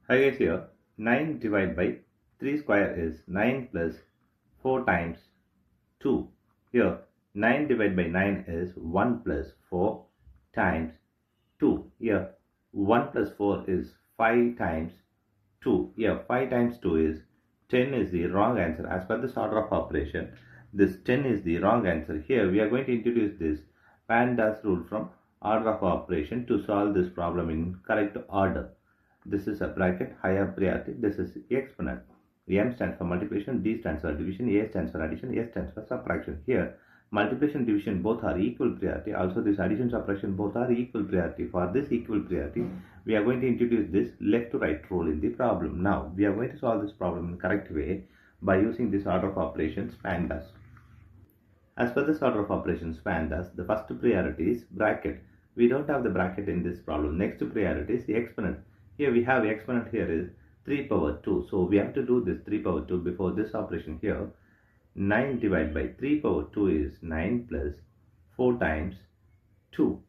Hi guys, here 9 divided by 3 square is 9 plus 4 times 2. Here 9 divided by 9 is 1 plus 4 times 2. Here 1 plus 4 is 5 times 2. Here 5 times 2 is 10 is the wrong answer. As per this order of operation, this 10 is the wrong answer. Here we are going to introduce this PEMDAS rule from order of operation to solve this problem in correct order. This is a bracket, higher priority. This is exponent. M stands for multiplication, D stands for division, A stands for addition, S stands for subtraction. Here, multiplication, division both are equal priority. Also, this addition, subtraction both are equal priority. For this equal priority, we are going to introduce this left to right rule in the problem. Now, we are going to solve this problem in correct way by using this order of operations PEMDAS. As per this order of operations PEMDAS, the first priority is bracket. We don't have the bracket in this problem. Next priority is the exponent. Here we have exponent here is 3 power 2. So we have to do this 3 power 2 before this operation here. 9 divided by 3 power 2 is 9 plus 4 times 2.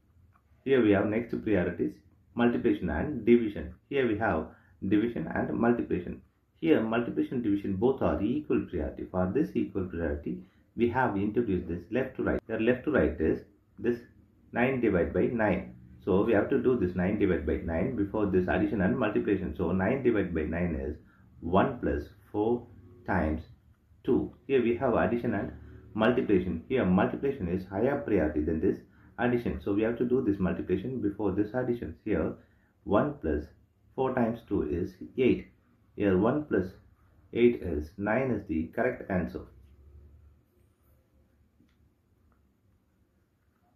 Here we have next priorities multiplication and division. Here we have division and multiplication. Here multiplication division both are equal priority. For this equal priority, we have introduced this left to right. Here left to right is this 9 divided by 9. So we have to do this 9 divided by 9 before this addition and multiplication. So 9 divided by 9 is 1 plus 4 times 2. Here we have addition and multiplication. Here multiplication is higher priority than this addition. So we have to do this multiplication before this addition. Here 1 plus 4 times 2 is 8. Here 1 plus 8 is 9 is the correct answer.